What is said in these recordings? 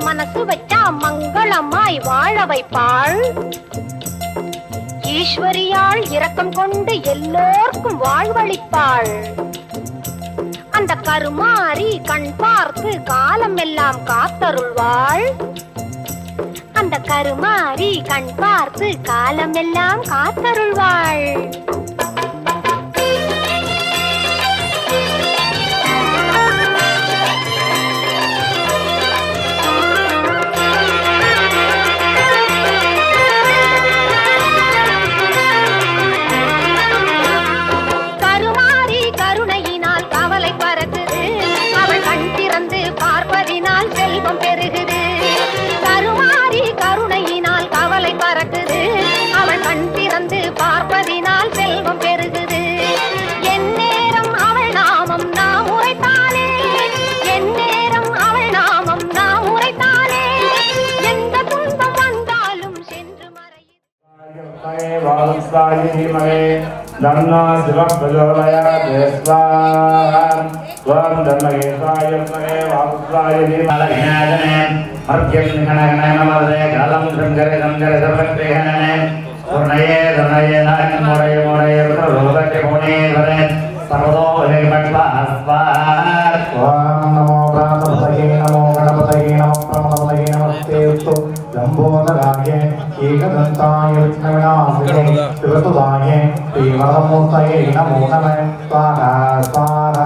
மனசு வச்சா மங்களமாய் வாழ வைப்பாள். ஈஸ்வரியாள் இரக்கம் கொண்டு எல்லோர்க்கும் வாழ்வளிப்பாள். அந்த கருமாறி கண் பார்த்து காலம் எல்லாம் காத்தருள்வாள். அந்த கருமாறி கண் பார்த்து காலம் எல்லாம் காத்தருள்வாள். கருமாறி கருணையினால் கவலை பறக்குது. அவள் கண் திறந்து பார்ப்பதினால் செல்வம் பெருகுது. கருமாறி கருணையினால் கவலை பறக்குது. அவள் கண் திறந்து பார்ப்பதினால் செல்வம் பெருகுது. என் நேரம் அவள் நாமம் நாம் உரைத்தாலே, என் நேரம் அவள் நாமம் நாம் உரைத்தாலே, எந்த துன்பம் வந்தாலும் சென்று மறையும். தன்னா சிவப்பிரஜோதயாத் ஸ்வாஹா. ஸ்வம் தன்மகேசாய மகே வாசுதாய தீமஹி. மர்த்யம் கணகண நமதே காலம் சங்கர சங்கர சர்வத்ரேஹனே. பூர்ணயே தனயே நாயன் முறைய முறைய ரோதகே புனேவரே சர்வதோ ஹேமக்லாஸ்வா. ஓம் நமோ பிராணபதயே நமோ கணபதயே நமோ பிரமணபதயே நமஸ்தேஸ்து லம்போதராய ஏகதந்தாய விஷ்ணுவிநாசினே சிவசுதாய ஸ்ரீவரமூர்த்தயே நமோ நமः. ஸ்வாஹா ஸ்வாஹா.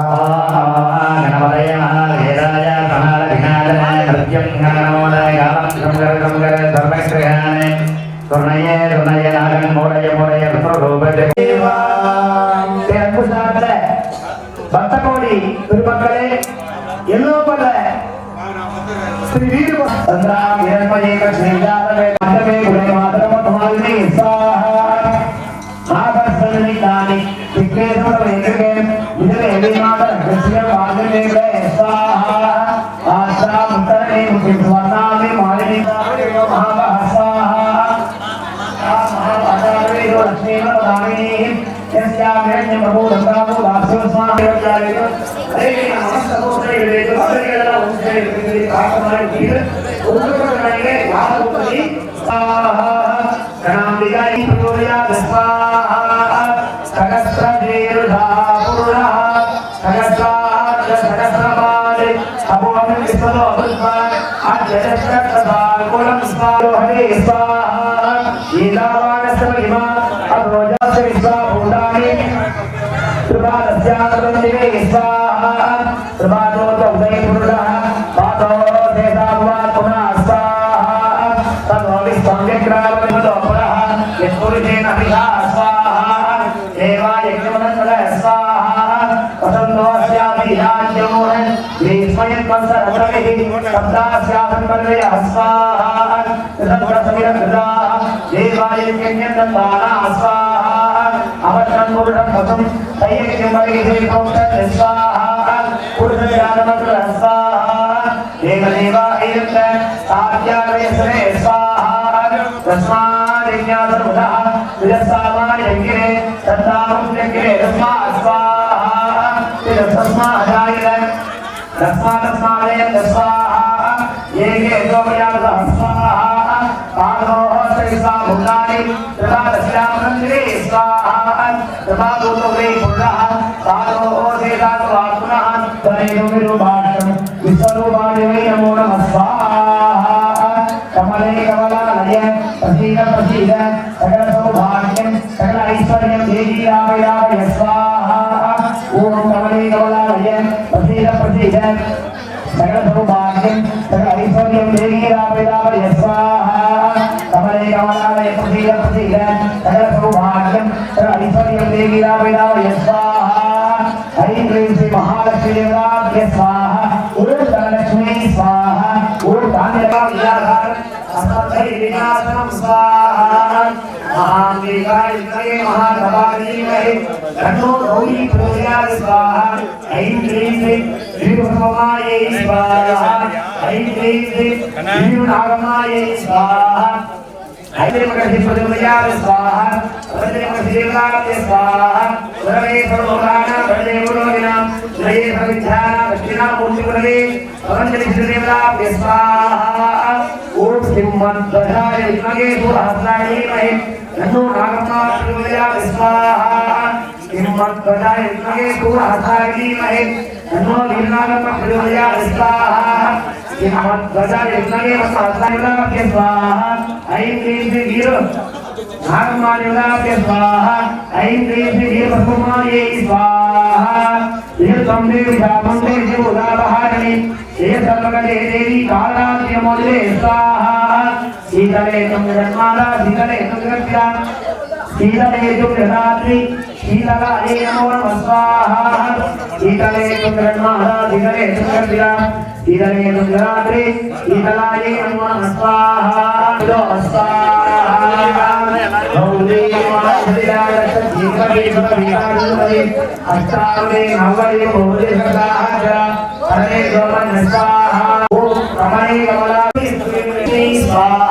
கணபதயே மகாவேதாய கணால விநாயகனே மர்த்யம் கணனமோதய காலம் சங்கர சங்கர சர்வத்ரேஹனே. சொர்ணயே சொர்ணயே நாகன் முறைய முறைய ரூபதே. பக்த கோடி திருமக்களே, எல்லோரும் பல ஸ்ரீ வீர சந்திராம் ஏற்பயேக ஸ்ரீஜாதவே மண்டவே குணே மாதரம துமாலினி ஸ்வாஹா. ஆபர்சனி தானி சிக்கேதம வேகே இதே எலிமாத கிருஷ்ய வாதனேவே ஸ்வாஹா. ஆஸ்ரா முத்தரே முத்தி ஸ்வர்ணாமி மாலினி மகாபா ஸ்வாஹா. மகாபாதாவே லக்ஷ்மீ தாமினி यस्यामेण्य प्रभु दंडामो दासो स्वामी वचारेतो अरे नमस्ते दोस्ते विलेतो अरेला उनसे विलेतो आत्माय धीर उनको बनाएंगे याद उपरी स्वाहा. गणांबिकाई प्रचोदया स्वाहा. सहस्र दीर्घा पूर्णा सहस्रा सहस्रमाले अभवं विश्वतो अभुत्वान् अजयस्रतदाल कुलं स्वाहा हरे स्वाहा. ईलावानस्य महिमा अभोजस्य विश्वा प्रभातस्यानन्दे स्वाहा. प्रभातो उदय पुरुषः पातो देशाभवान् पुनः स्वाहा. ततो विस्पङ्गक्रामनिमदोपरः यत्पुरुषेण अभिधा स्वाहा. देवाय यज्ञमनन्दः स्वाहा. वसन्तोऽस्याभिधान्योः ग्रीष्मयन्वंसरत्रभिः सप्तास्यासन्पर्वयः स्वाहा. कृतप्रसमिरकृताः देवाय यज्ञन्यन्दन्तानाः स्वाहा. अवश्यं पुरुषं वसुं तैयज्ञं वरिहिते कौशल स्वाहा. पुरुषज्ञानमत्र स्वाहा. देवदेवा एयत्र साध्यावयस्रे स्वाहा. तस्मादिज्ञातमुदः विजस्सामायज्ञे तत्तामं यज्ञे तस्मात् स्वाहा. तस्मादाय तस्मादस्मादयन् स्वाहा. येके दोपयातः स्वाहा. पादोः सैसा भूतानि प्रभातस्यामनन्दे स्वाहा. प्रभातोतो वे पुरुषः पादोः सेदातो आत्मनः तनयो विरूपाक्षं विश्वरूपाय वै नमो नमः स्वाहा. कमले कमलालय प्रसीद प्रसीद सकल सौभाग्यं सकल ऐश्वर्यं देहि रामयामय स्वाहा. ओम कमले कमलालय प्रसीद प्रसीद सकल सौभाग्यं सकल ऐश्वर्यं देहि रामयामय स्वाहा. कमले कमलालय प्रसीद प्रसीद सकल सौभाग्यं सकल ऐश्वर्यं देहि रामयामय स्वाहा. हरि प्रेम श्री महालक्ष्मी देवताभ्य स्वाहा. ओम धनलक्ष्मी स्वाहा. ओम धान्यवादियाधार अस्मद्भै विनाशनं स्वाहा. महांबिकाय महाधवाधीमहि तन्नो गौरी प्रचोदयात् स्वाहा. ऐं क्लीं श्रीभगवाये स्वाहा. ऐं क्लीं श्रीनागमाये स्वाहा. ऐं प्रचोदयात् स्वाहा. प्रदेवदेवाय स्वाहा. सर्वे सर्वोराणा प्रदेवरोगिणां जये भविष्याः दक्षिणामूर्तिगुरवे पतञ्जलिदेवताभ्य स्वाहा. सिंहध्वजाय विद्महे सूरहस्ताय धीमहि तन्नो नागम्मा प्रचोदयात् स्वाहा सिंहध्वजाय विद्महे सूरहस्ताय धीमहि तन्नो वीरनागम्मा प्रचोदयात् स्वाहा सिंहध्वजाय विद्महे सूरहस्ताय स्वाहा ऐं ह्रीं श्री वीर नागम्माय स्वाहा ऐं ह्रीं श्री वीरपद्मायै स्वाहा ीर्तं देवी शापं देवी उदाबहारिणी हे सर्वगते देवी कालाद्यमोदे स्वाहा शीतले चन्द्रमाला शीतले चन्द्रज्ञा शीतले चन्द्ररात्रि शीतलाय नमो नमः स्वाहा शीतले चन्द्रमाला शीतले चन्द्रज्ञा शीतले चन्द्ररात्रि शीतलाय नमो नमः स्वाहा स्वाहा गौरी माधुर्याय जीवने भविष्यति अष्टावने नवये भोजे सदाज हरे गोमन स्वाहा ओम कमले कमलालक्ष्मी स्वाहा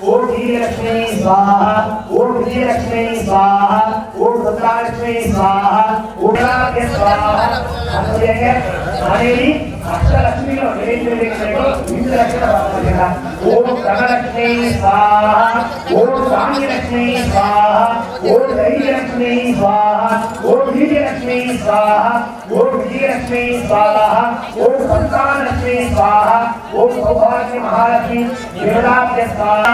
ओम श्रीलक्ष्मी स्वाहा ओम विजयलक्ष्मी स्वाहा ओम भद्रालक्ष्मी स्वाहा ओम लाभ्य स्वाहा हरे हरे अष्टलक्ष्मी लो ओम धनलक्ष्मी स्वाहा ओम काम्यलक्ष्मी स्वाहा ओम धैर्यलक्ष्मी स्वाहा ओम वीर्यलक्ष्मी स्वाहा ओम विजयलक्ष्मी स्वाहा ओम संतानलक्ष्मी स्वाहा ओम सौभाग्य महालक्ष्मी देवताभ्य स्वाहा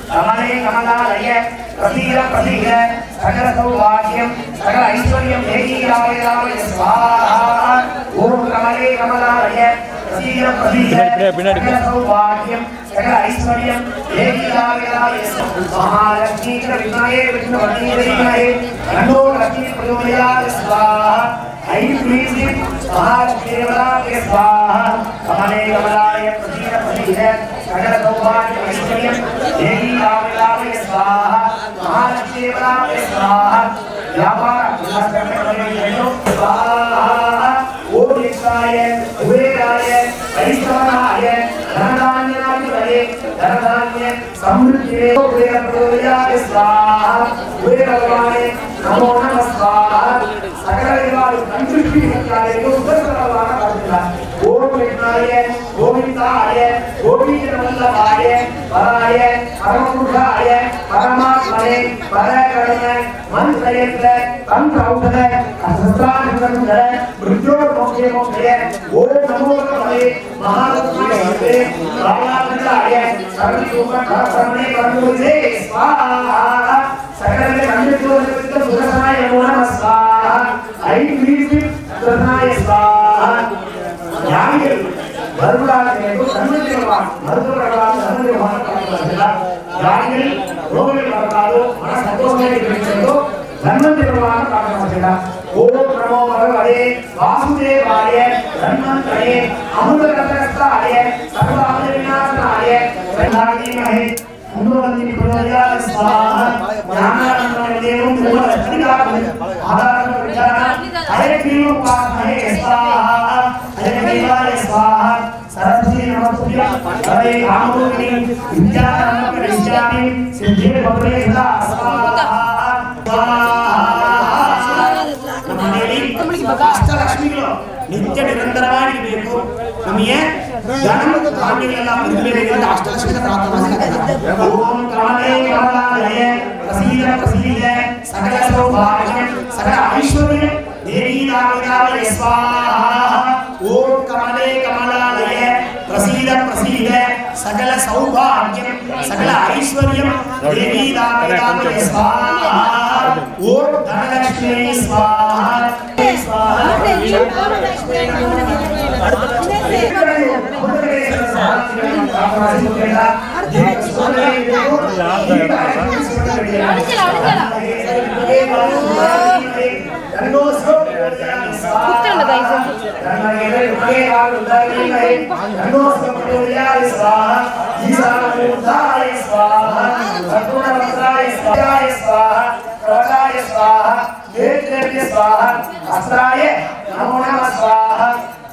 कमले कमलालय प्रसीद प्रसीद सकल सौभाग्यं सकल ऐश्वर्यं देहि राय स्वाहा ओम कमले कमलालय प्रसीद प्रसीद सकल सौभाग्यं सकल ऐश्वर्यं देहि राय महालक्ष्मी विद्महे विष्णुपत्नी धीमहि तन्नो लक्ष्मी प्रचोदयात् स्वाहा ऐं ह्रीं श्रीं महालक्ष्मीदेवताभ्य स्वाहा कमले कमलाय प्रसीद प्रसीद सकल सौभाग्यं ऐश्वर्यं देहि राय स्वाहा महालक्ष्मीदेवताभ्य स्वाहा व्यापार स्वाहा ओम नित्याय कुबेराय ऐश्वर्याय धनधान्याय धनधान्य समृद्धि कुबेरप्रचोदयात् स्वाहा कुबेर भगवाने नमो नमः स्वाहा सकल देवालय संतुष्टि नित्याय भगवान करता ओम नित्याय गोविंदाय गोविंदवल्लभाय पराय परमपुरुषाय परमात्मने परकर्मणे मंत्रयत्र तंत्रौषध अस्त्रानुसंधर मृत्योर्मोक्षे मोक्षे ओम नमो भगवते महालक्ष्मीये बालानंदाय सर्वरूपकर्मणे कर्मणे स्वाहा सकल कण्डचोरकृत सुरसाय नमो नमः स्वाहा ऐं ह्रीं सुरसाय स्वाहा ஞானிகள் வருவதாக சன்மதிவான் மருத்துவர்களால் சன்மதிவான் ஞானிகள் ரோகிகள் வரலாறு மன சந்தோஷங்களை கிடைக்கிறதோ சன்மதிவான் காரணமாக ஓம் நமோ பகவதே வாசுதேவாய தன்வந்தரே அமுதகர்த்தாய சர்வாபத விநாசனாய சந்தாதீமஹே அனுவந்தி பிரயோஜயாத் ஸ்வாஹா ஞானானந்தமய தேவம் மூலஸ்திகாரம் ஆதாரம் விசாரண ஹயக்ரீவம் வாஸ்மஹே ஸ்வாஹா ஹயக்ரீவாய ஸ்வாஹா सरस्वती नमस्तुभ्यं हरे रामरूपिणी विद्यारम्भ करिष्यामि सिद्धे भवते सदा स्वाहा नमस्ते अष्टलक्ष्मीलो नित्य निरंतरವಾಗಿ ಬೇಕು ನಮಗೆ ಧನ ಧಾನ್ಯಗಳೆಲ್ಲ ಬರಬೇಕೆಂದು ಅಷ್ಟಲಕ್ಷ್ಮಿಯ ಪ್ರಾರ್ಥನೆ ಓಂ ಕಮಲೇ ಕಮಲಾಲಯ ಪ್ರಸೀದ ಪ್ರಸೀದ ಸಕಲ ಸೌಭಾಗ್ಯಂ ಸಕಲ ಐಶ್ವರ್ಯಂ ದೇವಿ ನಾರಾಯಣ ಸ್ವಾಹಾ ಓಂ ಕಮಲೇ ಕಮಲಾಲಯ प्रसीद प्रसीद सकल सौभाग्यं सकल ऐश्वर्यं देवी दामोदराय स्वाहा ओम धनलक्ष्मी स्वाहा स्वाहा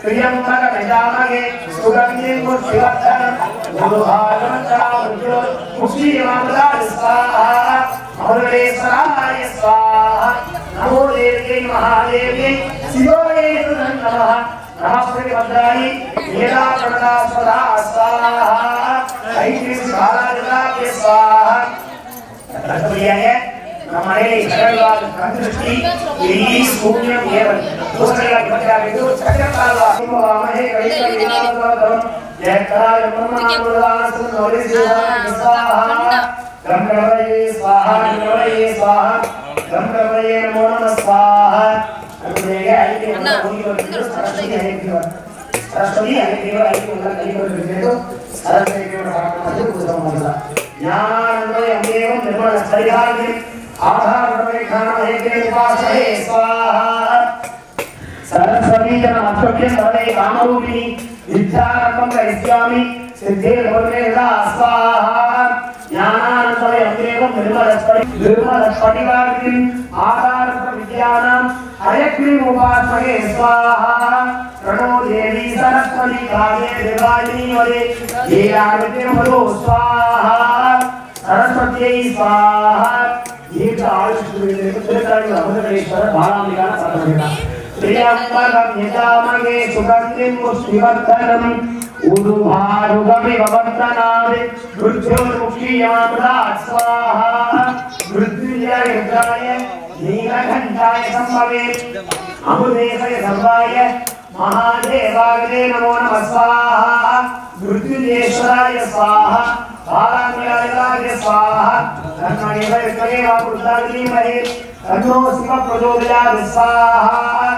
त्र्यंबक यजामहे सुगंधिं पुष्टिवर्धनम् गुरुभागवतारुद्रो मुक्तिमामृताय स्वाहा अमृतेश्वराय स्वाहा नमो देव्यै महादेव्यै शिवाय नमः नमस्ते भद्राणि नीला प्रणदा स्वधा स्वाहा ऐक्य बालाजला के स्वाहा रतुलियाय नमने सरलवाद कंदृष्टि इली शून्यम एवं दूसरा भद्रा विदु चक्रकाला वामहे कैतविनादम जय कराय ब्रह्मनामदास नोरि स्वाहा गंगवये स्वाहा गंगवये स्वाहा गंगवये नमो नमः स्वाहा रतुलियाय ऐक्य सरस्वती ऐक्य ज्ञानानंदमयमेवं निर्मलस्थैर्याग्निं आधारप्रमेखानमहेग्ने उपासहे स्वाहा सरस्वती नमस्तुभ्यं वरदे कामरूपिणि विद्यारम्भं करिष्यामि सिद्धिर्भवते स्वाहा ज्ञानानंदमयमेवं निर्मलस्फटिकाग्निं आधारप्रविद्यानां हयग्निं उपासहे स्वाहा प्रणो देवी सरस्वती काव्ये देवायिनी वदे हीरावतिर्मधु स्वाहा सरस्वत्यै स्वाहा दीर्घ आयुष्येश्वर भाराम्बिका सर्वदा प्रियंवरं यजामहे सुगन्धिं पुष्टिवर्धनम् उरुभारुगमिव वर्धनादि मृत्युर्मुक्षीयमामृतात् स्वाहा मृत्युञ्जय रुद्राय नीलकण्ठाय संभवे अमृतेशय सर्वाय महादेवाग्ने नमो नमः स्वाहा मृत्युञ्जयेश्वराय स्वाहा बालाङ्गाय स्वाहा धर्मदेवये वाकुर्दाग्निमहे तन्नो शिव प्रचोदयात् स्वाहा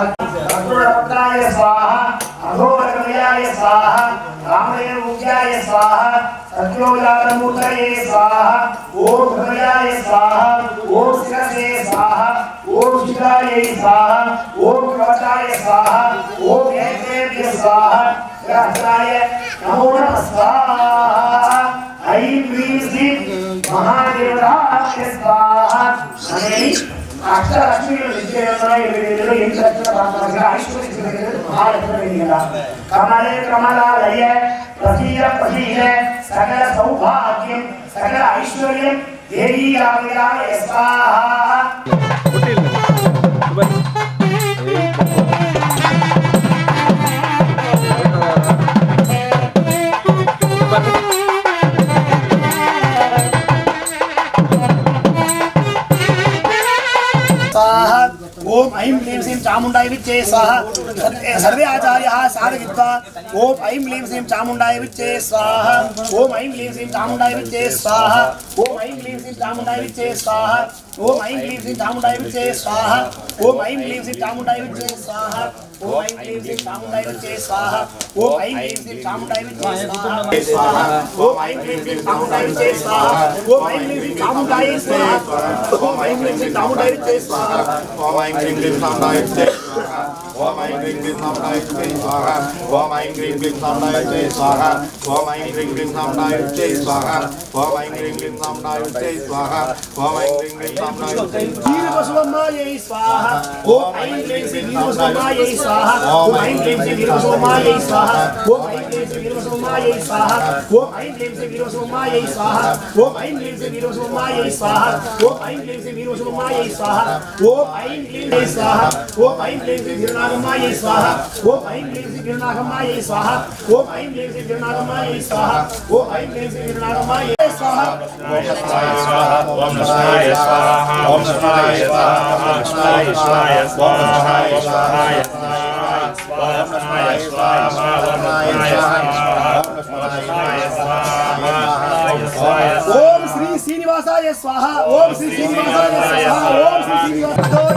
अग्निपत्राय स्वाहा अघोरकमयाय स्वाहा रामदेवमुख्याय स्वाहा सत्योजातमूर्तये स्वाहा ओम हृदयाय स्वाहा ओम शिरसे स्वाहा ओम शिखायै स्वाहा ओम कवचाय स्वाहा ओम नेत्रेभ्यः स्वाहा ग्रहणाय नमो नमः स्वाहा ऐं ह्रीं श्रीं महादेवताय स्वाहा अष्टलक्ष्मी कमले कमलालय प्रसीद प्रसीद सकल सौभाग्यं सकल ऐश्वर्यं देवी रामयाय स्वाहा ओम ऐं ह्रीं श्रीं चामुण्डाय विच्चे स्वाहा सर्वे आचार्याः साधयित्वा ओम ऐं ह्रीं श्रीं चामुण्डाय विच्चे स्वाहा ओम ऐं ह्रीं श्रीं चामुण्डाय विच्चे स्वाहा ओम ऐं ह्रीं श्रीं चामुण्डाय विच्चे स्वाहा ओम ऐं ह्रीं श्रीं चामुण्डाय विच्चे स्वाहा ओम ऐं ह्रीं श्रीं चामुण्डाय विच्चे स्वाहा ओम ऐं ह्रीं श्रीं चामुण्डाय विच्चे स्वाहा ओम ऐं ह्रीं श्रीं चामुण्डाय विच्चे स्वाहा ओम ऐं ह्रीं श्रीं चामुण्डाय विच्चे स्वाहा ओम ऐं ह्रीं श्रीं चामुण्डाय स्वाहा ओम ऐं ह्रीं श्रीं चामुण्डाय विच्चे स्वाहा ओम ऐं ह्रीं क्लीं साम्राय विच्चे स्वाहा ओम ऐं ह्रीं क्लीं साम्राय विच्चे स्वाहा ओम ऐं ह्रीं क्लीं साम्राय विच्चे स्वाहा ओम ऐं ह्रीं क्लीं साम्राय विच्चे स्वाहा ओम ऐं ह्रीं क्लीं साम्राय विच्चे स्वाहा ओम ऐं ह्रीं क्लीं साम्राय विच्चे वीरवसुमायै स्वाहा ओम ऐं ह्रीं श्रीं वीरवसुमायै स्वाहा ओम ऐं ह्रीं श्रीं वीरवसुमायै स्वाहा ओम ऐं ह्रीं श्रीं वीरवसुमायै स्वाहा ओम ऐं ह्रीं श्रीं वीरवसुमायै स्वाहा ओम ऐं ह्रीं श्रीं वीरवसुमायै स्वाहा ओम ऐं ह्रीं श्रीं वीरवसुमायै स्वाहा ओम ऐं ह्रीं स्वाहा ओम ऐं ह्रीं श्रीं वीरनागमायै स्वाहा ओम ऐं ह्रीं श्रीं वीरनागमायै स्वाहा ओम ऐं ह्रीं श्रीं वीरनागमायै स्वाहा ओम ऐं ह्रीं श्रीं वीरनागमायै स्वाहा ओम शिवाय स्वाहा ओम शिवाय स्वाहा ओम शिवाय स्वाहा ओम शिवाय स्वाहा ओम श्री श्रीनिवासाय स्वाहा ओम श्री श्रीनिवासाय स्वाहा ओम श्री श्रीनिवासाय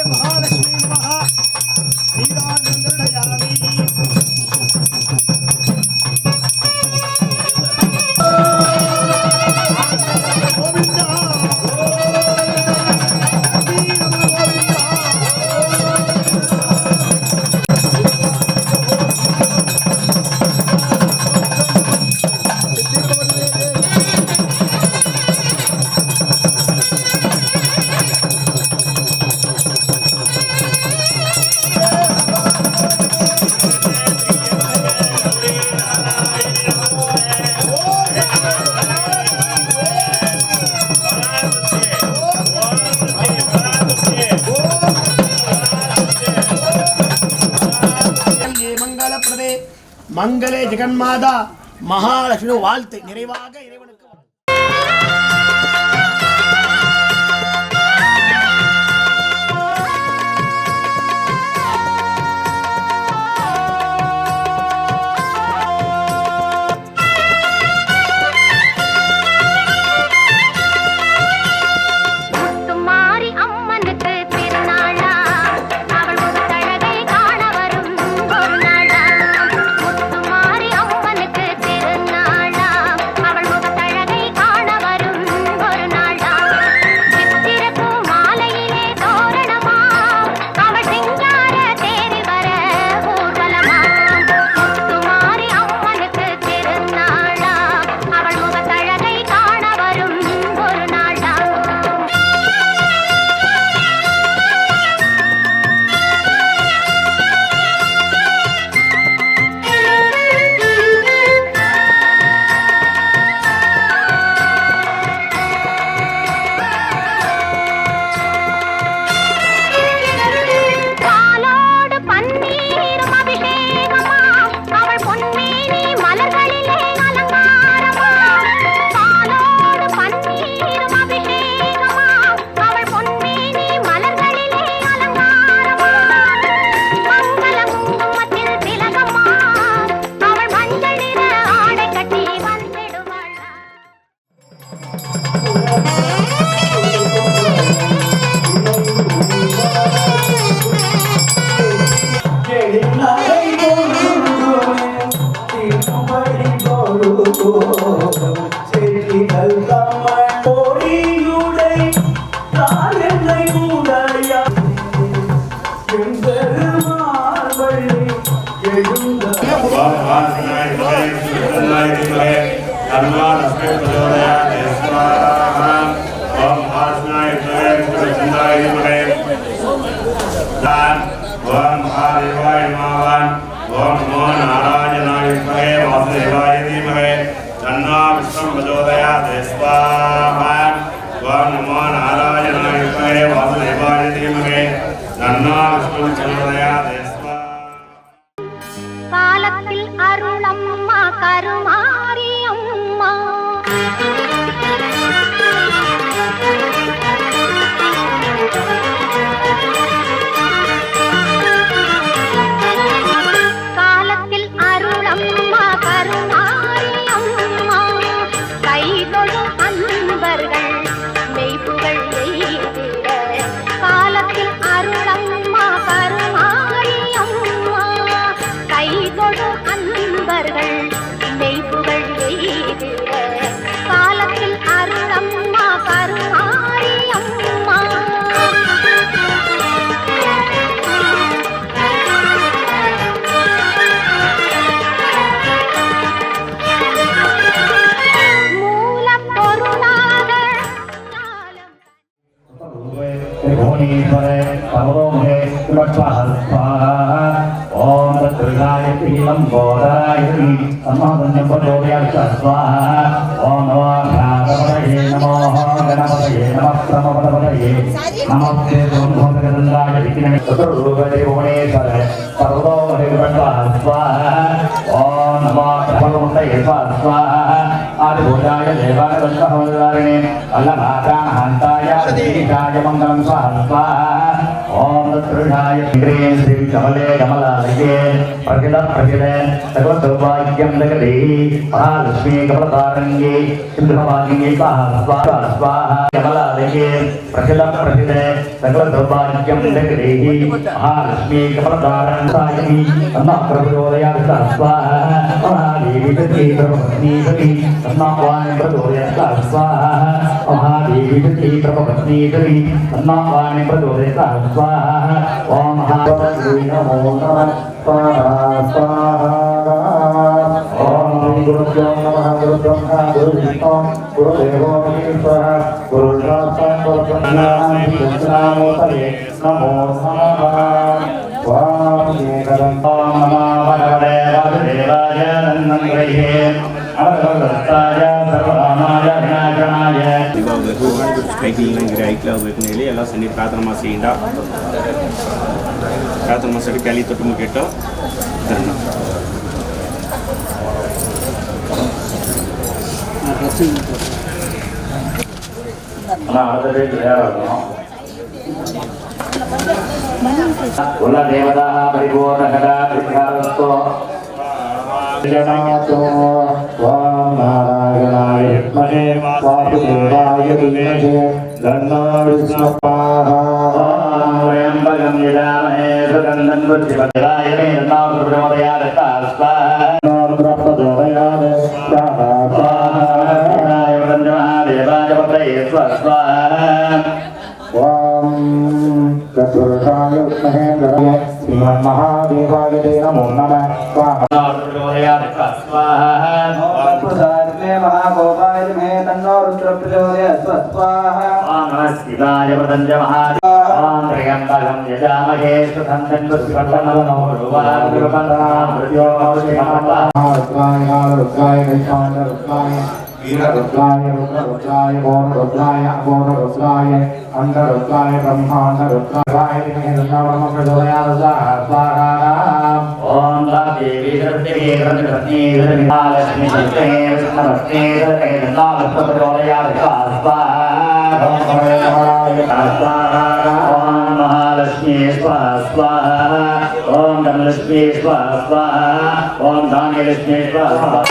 महालक्ष्मी नमः மங்களே ஜெகன்மாதா மகாலட்சுமி வாழ்த்து நிறைவாக இறைவனுக்கு காலத்தில் அருளம்மா கருமாரி அம்மா காலத்தில் அருளம்மா கருமாரி அம்மா கை தொழும் அன்பர்கள் மெய்ப்புகள் எய்திட காலத்தில் அருளம்மா கருமாரி அம்மா கை தொழும் அன்பர்கள் மெய்ப்புகள் எய்திட காலத்தில் அருளம்மா கருமாரி அம்மா Om Tattvaaya Pilam Bodhayati Sammadanyam Bodhayati Swaha Om Namo Bhagavate Namo Ganapataye Namo Brahmapadaye Namaste Dhammagadandaya Vikinani Satarupade Bhuvaneshwara Sarvamare Swaha Om Namo Bhagavate Swaha Adi Bodhaya Devana Vandhavarine Allamata Hantaya Dikaya Mangalam Swaha Om Tattvaaya Pilam Sri Kamale Kamalalaye Prakita Prakita Sagotabhagyam Lagade Mahalakshmi Kamalatarangi Sindhavagini Swaha Swaha Kamalalaye Prakita Prakita Sagotabhagyam Lagade Mahalakshmi Kamalatarangi Amma Prabhodaya Swaha Mahadevi Tati Prabhapatni Tati Amma Vani Prabhodaya Swaha Mahadevi Tati Prabhapatni Tati Amma Vani Prabhodaya Swaha Om Mahadevi Namo Namah Swaha Om Guru Brahma Guru Brahma Guru Vishnu Guru Deva Maheshwara Guru Rasa Guru Namo Namo Namah Swami Karam Namo Bhagavate Vasudevaya Nandangrehe Avarastaya Sarvamaya Vinayakaya ஸ்ட்ரைக்கிங்கிற ஐக்கில் வைக்கணும் எல்லாம் சொல்லி பிரார்த்தனமாக செய்யண்டா பிரார்த்தனை சொல்லி கேள்வி தொட்டு முக்கிட்டோம் அடுத்த பேர் தயாராக இருக்கணும். குல தேவதா பரிபூர்ண கடா வித்யாவஸ்தோ ஜனாதோ ஓம் நாராயணாய வித்மஹே வாசுதேவாய தீமஹி தன்னோ விஷ்ணுபாஹா த்ர்யம்பகம் யஜாமஹே சுகந்தம் புஷ்டிவத்ராய மேர்நாம் பிரமோதயாத் ஸ்வாஹா ஓம் பிரம்மதோதயாத் ஸ்வாஹா நாராயணாய வந்தமஹாதேவாய பத்ரயே ஸ்வாஹா ஓம் चतुर्षाय महेन्द्राय श्रीमन्महादेवाय ते नमो नमः स्वाहा महागोपाय मे तन्नो रुद्र प्रचोदयात् स्वाहा नमः शिवाय वदन्त महादेवाय त्र्यम्बकं यजामहे सुगन्धं पुष्टिवर्धनम् रुद्राय वीररुद्राय रुद्ररुद्राय गौररुद्राय अघोररुद्राय अंडरुद्राय ब्रह्मांडरुद्राय नमः प्रचोदयात् स्वाहा ओम देवी सरस्वती सरस्वती महालक्ष्मी नमस्ते नमः प्रचोदयात् स्वाहा ओम महालक्ष्मी स्वाहा ओम धनलक्ष्मी स्वाहा ओम धान्यलक्ष्मी स्वाहा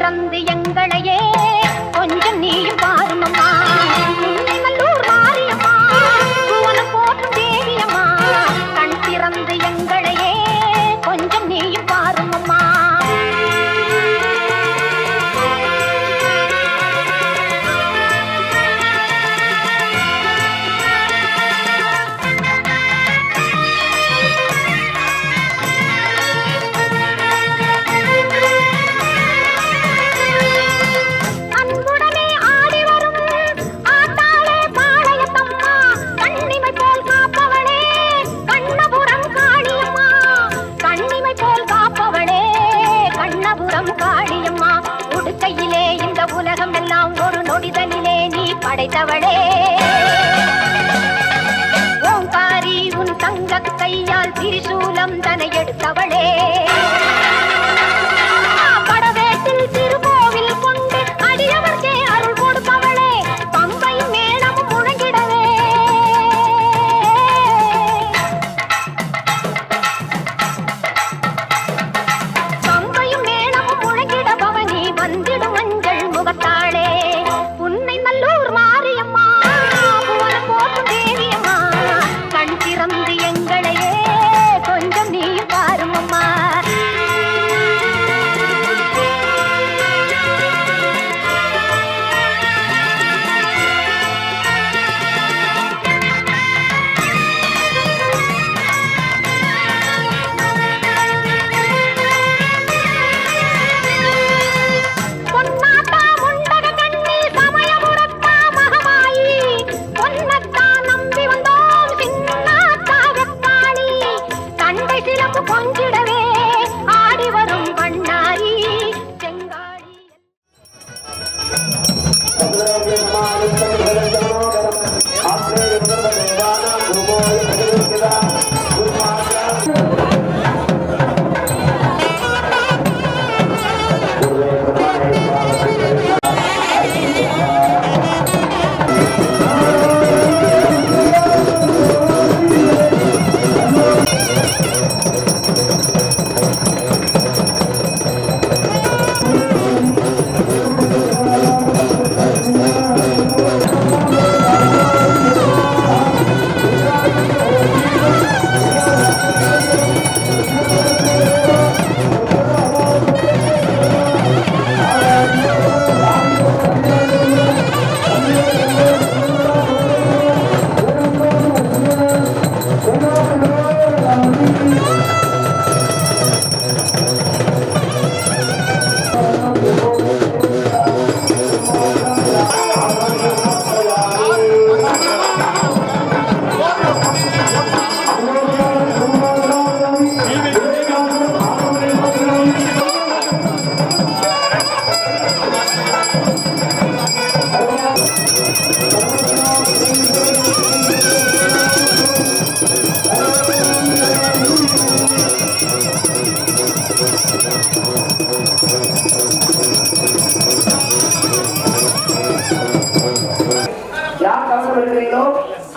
திறந்து எங்களையே கொஞ்சம் நீயும் பாருமம்மா. உன்னை நல்லூர் மாரியம்மா, புவனம் போற்றும் தேவியம்மா, கண் திறந்து எங்களையே கொஞ்சம் நீயும் பாருமம்மா. படைத்தவளே ஓங்காரி உன் தங்க கையால் திரிசூலம் தனை எடுத்தவளே படவேட்டில் திருக்கோவில் கொண்டு அடியவர்க்கே அருள் கொடுப்பவளே பம்பையும் மேளமும் முழங்கிடவே பம்பையும் மேளமும் முழங்கிட பவனி வந்திடும் மஞ்சள் முகத்தாளே உன்னை நல்லூர் மாரியம்மா புவனம் போற்றும் தேவியம்மா கண் திறந்து எங்களையே கொஞ்சம் நீ பாருமம்மா.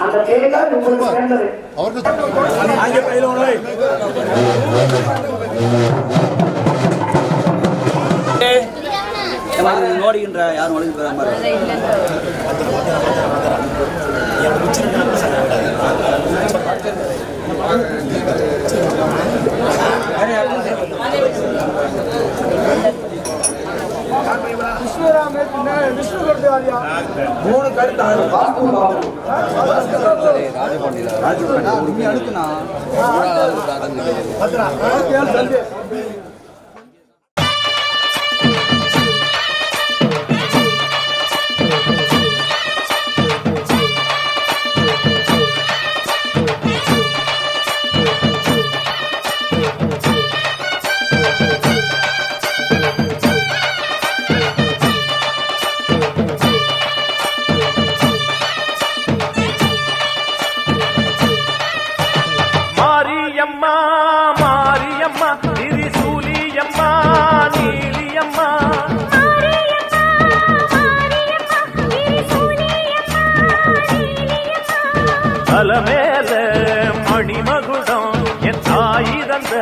அந்த தேவைதான் உங்களுக்கு சிறந்தது. நோடுகின்ற யாரும் ஒழுங்கு மூணு கருத்து அடுக்குனா அலமேல மணிமகுடம் என் தாய் தந்த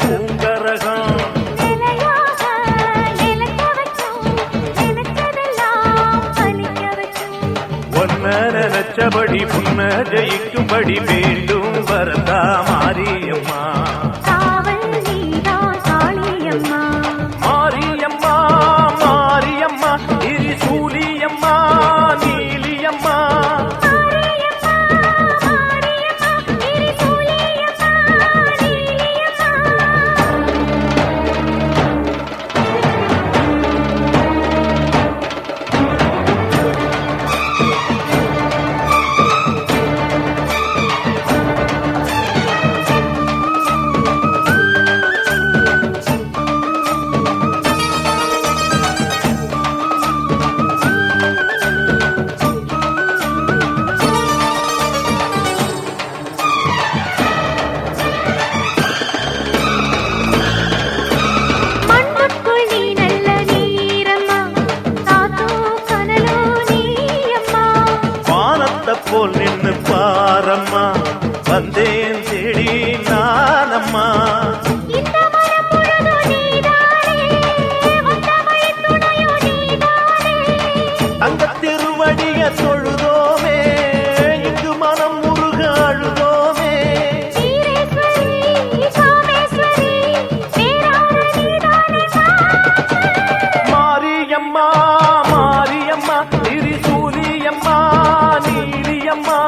பூங்கரகம் நிலையாக நிலைக்க வச்ச கண்டபடி புன்ன ஜெயிக்கும்படி வேண்டும் வரதா மாரியம்மா காவல் நீதா காளியம்மா மாரியம்மா மாரியம்மா திரிசூலியம்மா நீலியம்மா போல் நின்னு பாரம்மா வந்தேன் தேடி நானம்மா தங்க திருவடிய தொழுதோமே இங்கு மனம் முருக அழுதோமே மாரியம்மா மாரியம்மா திரிசூலியம்மா நீலியம்மா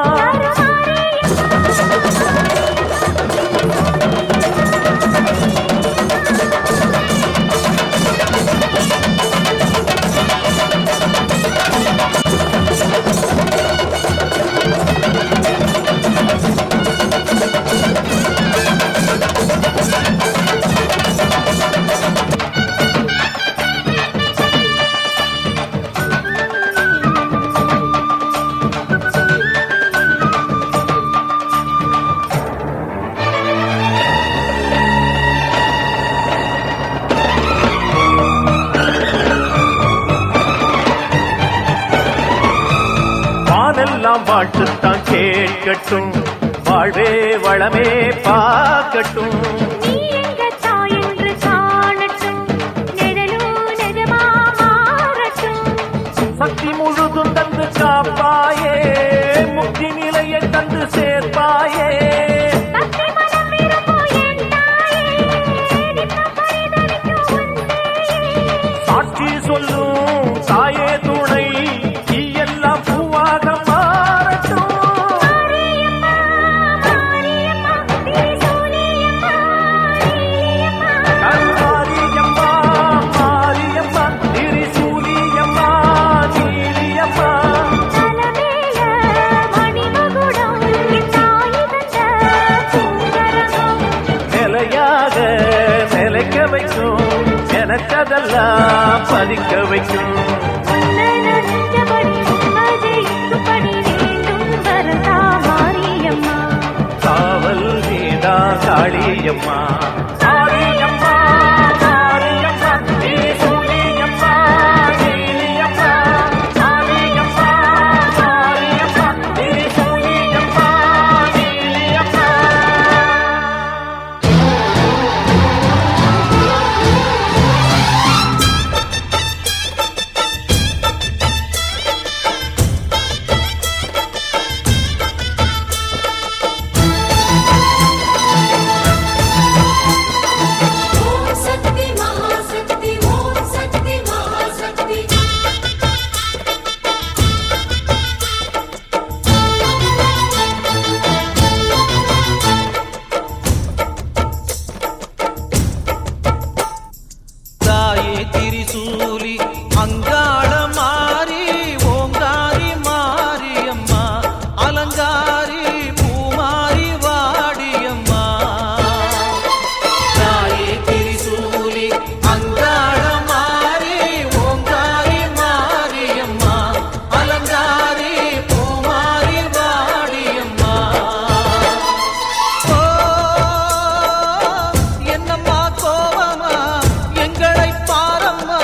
வானெல்லாம் வாழ்த்துத்தான் கேட்கட்டும் வாழ்வே வளமே பார்க்கட்டும் சக்தி முழுதும் தந்து காப்பாயே முக்தி நிலையை தந்து சேர்ப்பாயே சாட்சி சொல்லும் தாயே துணை எல்லாம் பூவாக மாறட்டும் மாரியம்மா மாரியம்மா திரிசூலியம்மா நீலியம்மா நிலையாக நிலைக்க வைக்கும் எனக்கதெல்லாம் பதிக்க வைக்கும் காவல் நீதா காளியம்மா மாரியம்மா மாரியம்மா திரிசூலியம்மா நீலியம்மா மாரியம்மா மாரியம்மா திரிசூலியம்மா நீலியம்மா தாயே திரிசூலி அங்காள மாறி ஓங்காரி மாரியம்மா அலங்காரி பூமாரி வாடியம்மா தாயே திரிசூலி அங்காள மாறி ஓங்காரி மாரியம்மா அலங்காரி பூமாரி வாடியம்மா ஓ என்னம்மா கோவமா எங்களை பாரம்மா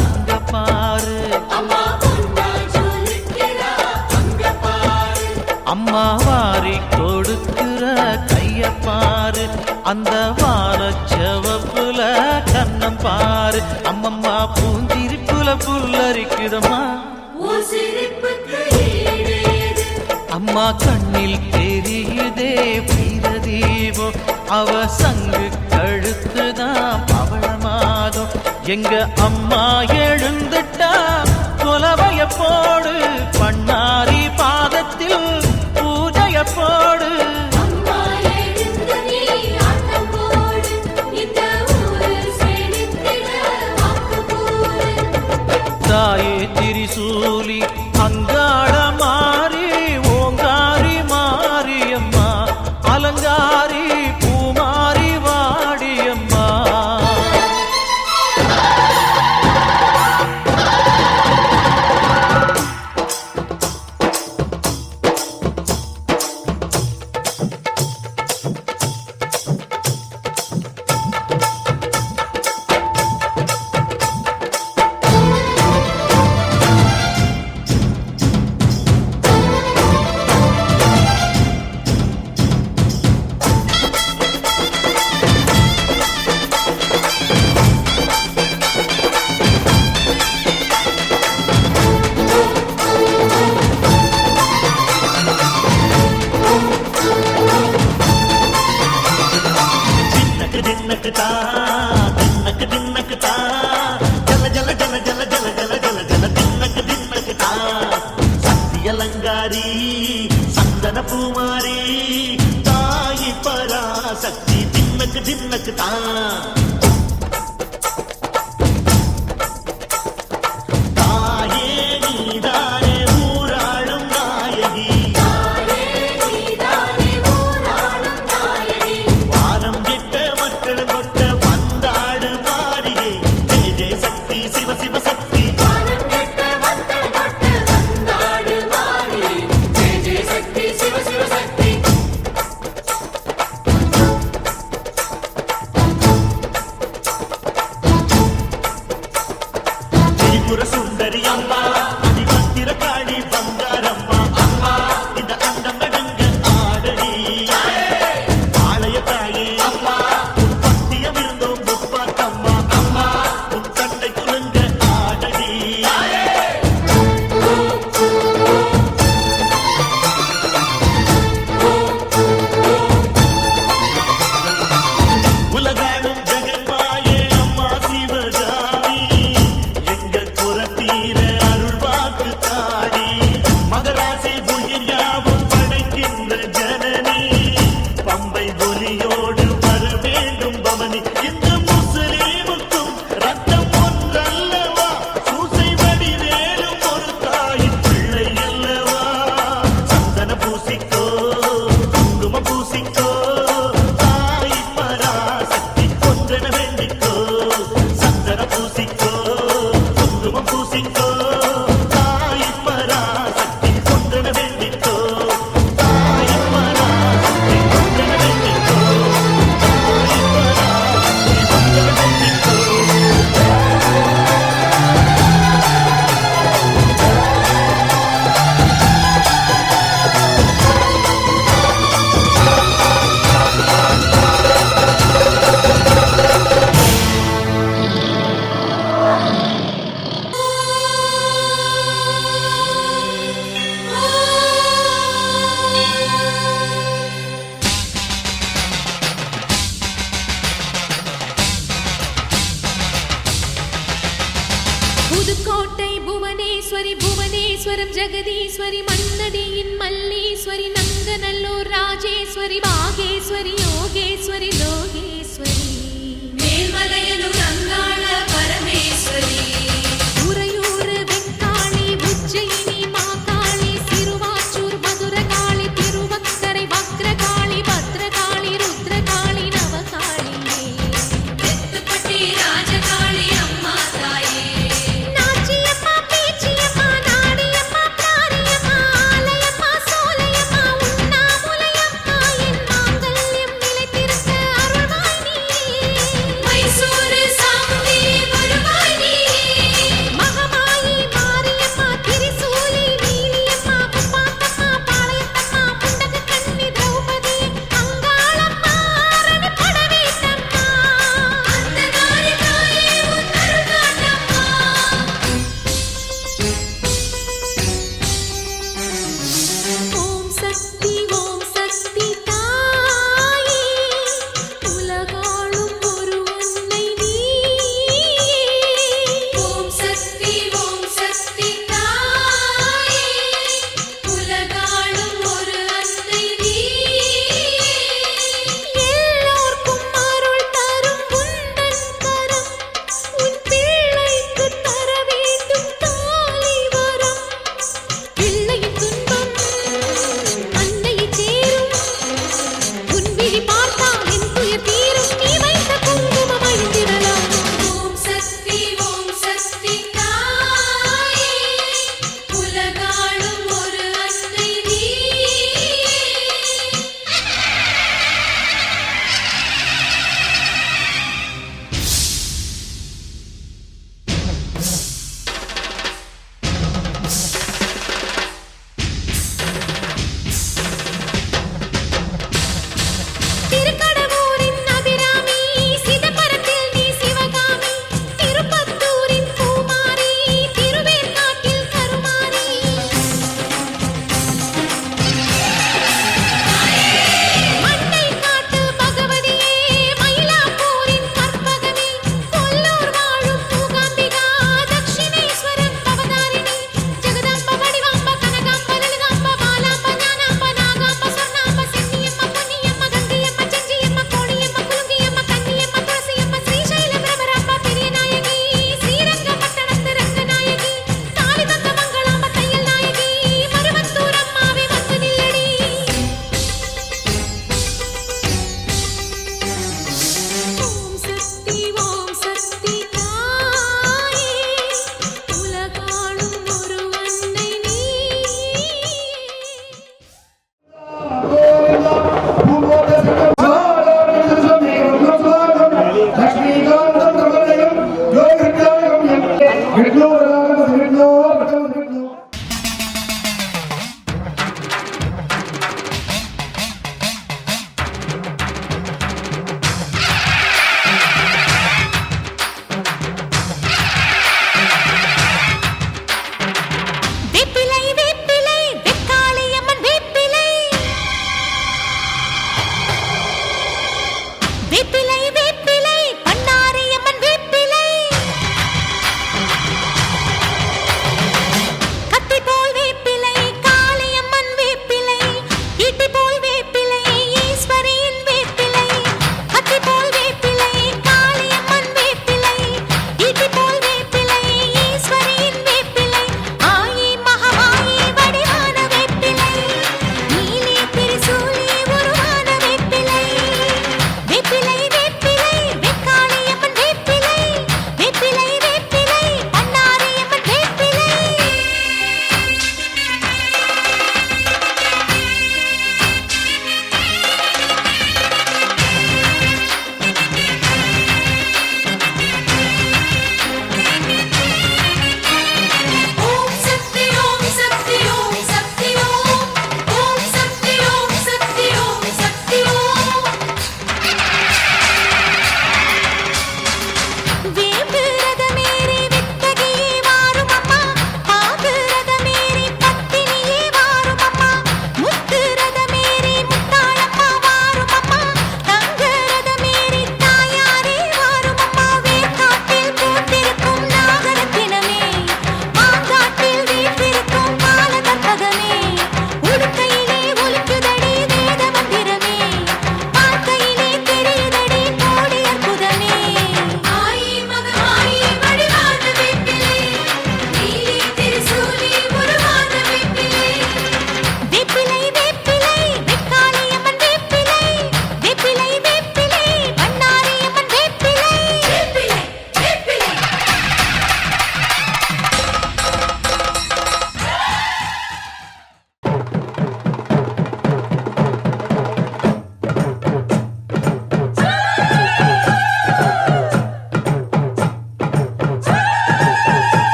அங்க பாரு அம்மா வாரி கொடுக்கிற கைய பாரு அந்த வாரச்சவப்புல கண்ணம் பாரு அம்மம்மா பூந்திரிப்புல புல்லரிக்குதம்மா அம்மா கண்ணில் தெரியுதே வீரதீபம் அவ சங்கு கழுத்துதான் பவளமாகும் எங்க அம்மா எழுந்துட்டா கொலவைய போடு பண்ணாரி பாதத்தில் பூஜைய போடு தாயே திரிசூலி அங்காள மாறி ஓங்காரி மாரியம்மா அலங்காரி பூமாரி வாடியம்மா அலங்காரி சந்தன பூமாரி தாயி பராசக்தி தின்னக்கு தின்னக்கு தான் சுந்தரி அம்மா அதிபத்திர காளி பங்காரம்மா அம்மா இந்த அண்டம் நடுங்க ஆடடி ஆலய தாயே அம்மா உன் பத்தியம் இருந்தோம் முப்பாத்தம்மா அம்மா உன் கண்டை குலுங்க ஆடடி உலகாடும் ஜெகன்மாயே அம்மா சிவகாமி புதுக்கோட்டை புவனேஸ்வரி புவனேஸ்வரம் ஜெகதீஸ்வரி மன்னடியின் மல்லீஸ்வரி நங்கநல்லூர் ராஜேஸ்வரி பாகேஸ்வரி யோகேஸ்வரி லோகேஸ்வரி மேல்மலையனூர் அங்காள பரமேஸ்வரி உறையூர் வெக்காளி உஜ்ஜயினி மாகாளி சிறுவாச்சூர் மதுரகாளி திருவக்கரை வக்ரகாளி பத்ரகாளி ருத்ரகாளி நவகாளியே எத்துப்பட்டி ராஜகாளி அம்மா தாயே சூரே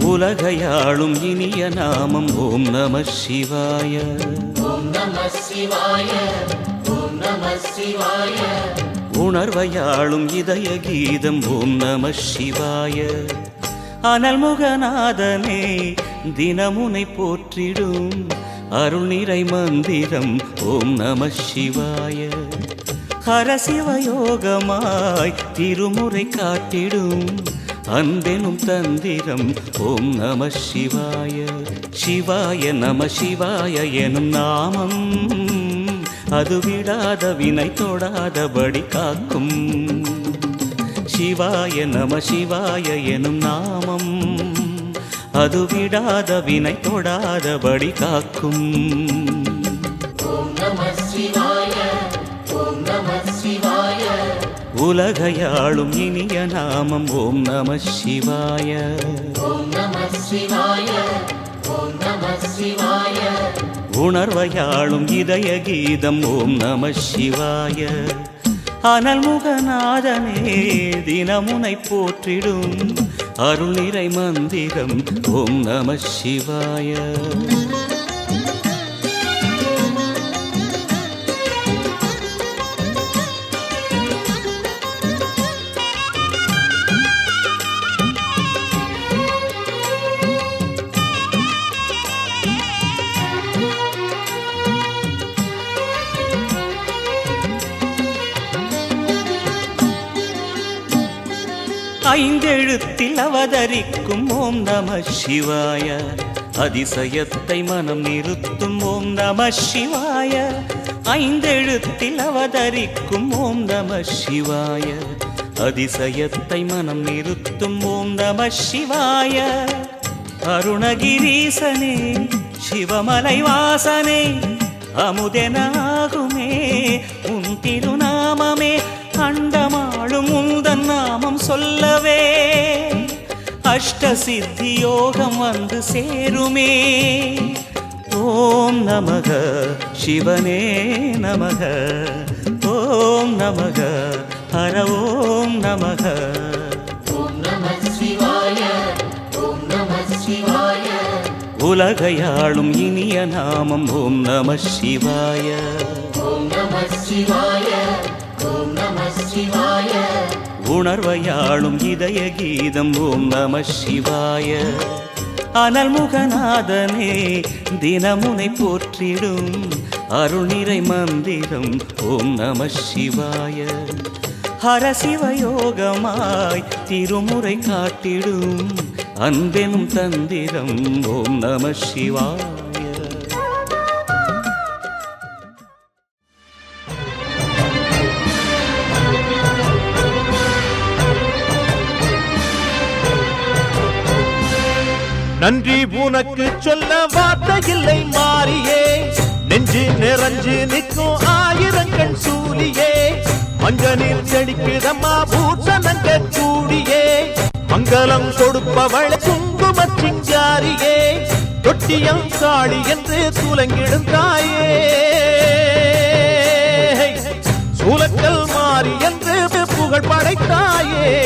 உலகையாளும் இனிய நாமம் ஓம் நம சிவாய. உணர்வையாளும் இதய கீதம் ஓம் நம சிவாய. அனல்முகநாதனே தினமுனை போற்றிடும் அருள் நிறை மந்திரம் ஓம் நம சிவாய. ஹரசிவயோகமாய் திருமுறை காட்டிடும் அன்பெனும் தந்திரம் ஓம் நம சிவாய. சிவாய நம சிவாய எனும் நாமம் அது விடாத வினை தொடாதபடி காக்கும். சிவாய நம சிவாய எனும் நாமம் அது விடாத வினை தொடாதபடி காக்கும். உலகையாளும் இனிய நாமம் ஓம் நம சிவாய. உணர்வையாளும் இதய கீதம் ஓம் நம சிவாய. அனல்முகநாதனே தினமுனை போற்றிடும் அருள் நிறை மந்திரம் ஓம் நம சிவாய. ஐந்தெழுத்தில் அவதரிக்கும் ஓம் நம சிவாய. அதிசயத்தை மனம் நிறுத்தும் ஓம் நம சிவாய. ஐந்தெழுத்தில் அவதரிக்கும் ஓம் நம சிவாய. அதிசயத்தை மனம் நிறுத்தும் ஓம் நம சிவாய. அருணகிரீசனே சிவமலை வாசனே அமுதனாகுமே உன் திருநாமமே. அண்டமாளும் உந்தன் நாமம் சொல்லவே அஷ்ட சித்தி யோகம் வந்து சேருமே. ஓம் நமக சிவனே நமக. ஓம் நமக ஹர ஓம் நமக. உலகையாளும் இனிய நாமம் ஓம் நம சிவாய. உணர்வையாளும் இதய கீதம் ஓம் நம சிவாய. அனல்முகநாதனே தினமுனை போற்றிடும் அருள் நிறை மந்திரம் ஓம் நம சிவாய. ஹரசிவயோகமாய் திருமுறை காட்டிடும் அன்பெனும் தந்திரம் ஓம் நம சிவாய. நன்றி உனக்கு சொல்ல வார்த்தை இல்லை மாறியே. நெஞ்சு நிறைஞ்சு நிற்கும் ஆயிரங்கள் சூரியே. மஞ்சனில் செடிக்குதம்மா பூசணங்க கூடியே. மங்களம் கொடுப்பவள் குங்கும சிங்காரியே. தொட்டியம் காளி என்று துலங்கிடும் தாயே. சூலக்கல் மாறி என்று புகழ் படைத்தாயே.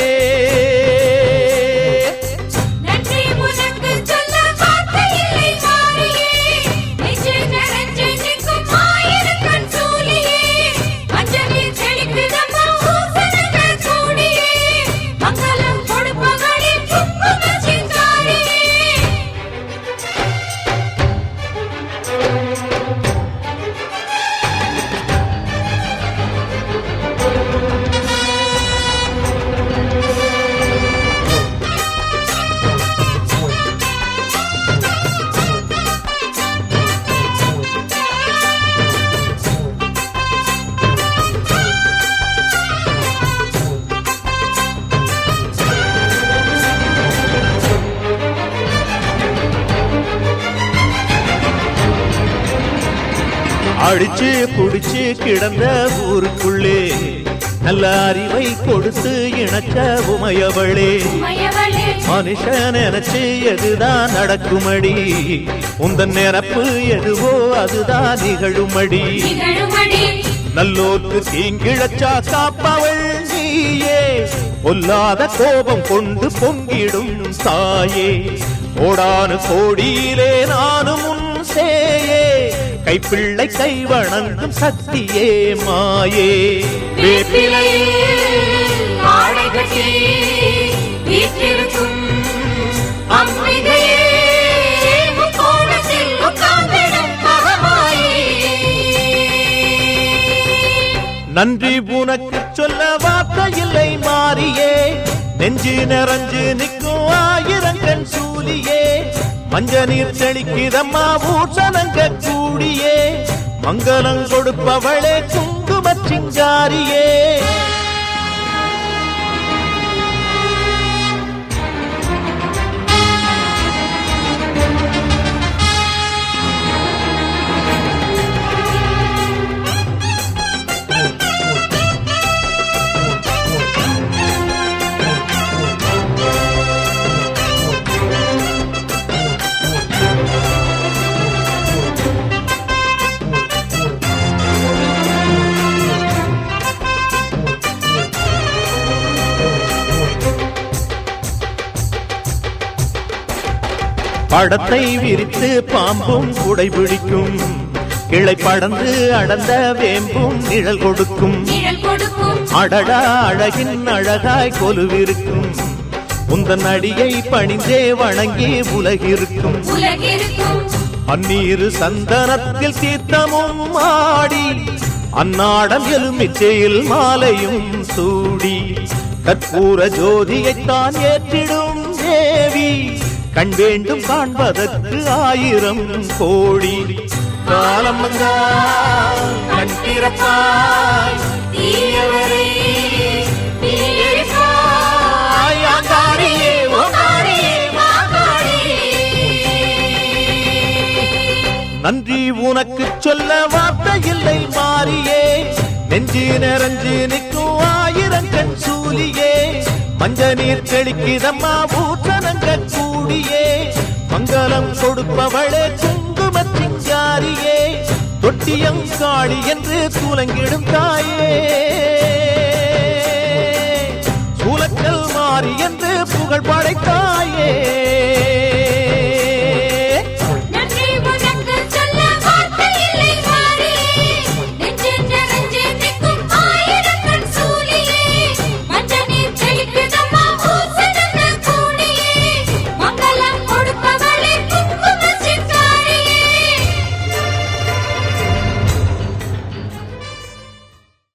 அடிச்சு குடிச்சு கிடந்த ஊருக்குள்ளே நல்ல அறிவை கொடுத்து இணைச்ச உமையவளே. மனுஷன் நினைச்சு எதுதான் நடக்குமடி. உந்தன் நிரப்பு எதுவோ அதுதான் நிகழுமடி. நல்லோர்க்கு தீங்கிழச்சா காப்பவள் நீயே. பொல்லாத கோபம் கொண்டு பொங்கிடும் தாயே கோடானு கோடியிலே நானும் உன் சேயே கைப்பிள்ளை கை வணங்கும் சக்தியே மாயே நன்றி உனக்கு சொல்ல வார்த்தை இல்லை மாறியே நெஞ்சு நிறைஞ்சு நிற்கும் ஆயிரங்கண் சூலியே மஞ்ச நீர் தெளிக்கிறம்மா ஊசனங்க கூடியே மங்களம் கொடுப்பவளே குங்கும சிங்காரியே படத்தை விரித்து பாம்பும் குடைபிடிக்கும் கிளை படந்து அடர்ந்த வேம்பும் நிழல் கொடுக்கும் அடடா அழகின் அழகாய் கொலுவிருக்கும் உந்தன் அடியை பணிந்தே வணங்கி உலகிருக்கும் அந்நீரு சந்தனத்தில் தீர்த்தமும் ஆடி அந்நாடம் எலுமிச்சையில் மாலையும் சூடி கற்பூர ஜோதியைத்தான் ஏற்றிடும் தேவி கண் வேண்டும் காண்பதற்கு 1000 கோடி காலம் வந்தால் கண் திறப்பாய் தீயவரே நன்றி உனக்கு சொல்ல வார்த்தை இல்லை மாறியே நெஞ்சு நிறைஞ்சு நிற்கும் 1000 கண் சூலியே மஞ்ச நீர் தெளிக்கிறம்மா ஊற்றனங்க கூடியே மங்களம் கொடுப்பவளே குங்கும சிங்காரியே தொட்டியம் காளி என்று சூலங்கிடும் தாயே சூலக்கல் மாறி என்று புகழ் படைத்தாயே